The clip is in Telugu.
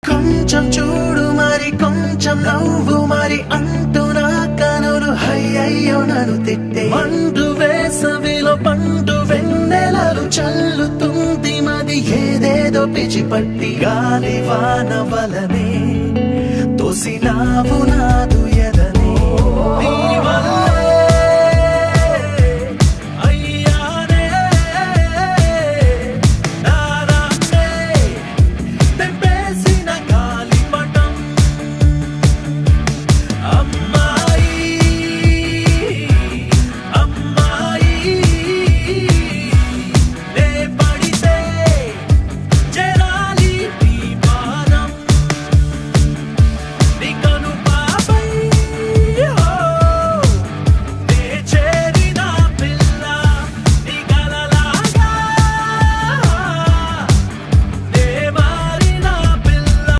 కొంచెం చూడు మరి కొంచెం నవ్వు మరి అంటూ నా కనులు అయ్యయ్యో నన్ను తిట్టే మండు వేసవిలో పండు వెన్నెలలు చల్లుతుంది మది ఏదేదో పిచ్చిపట్టి గాలి వాన వలనే తోసినావు నాదు ఎదనే నీ వల్ల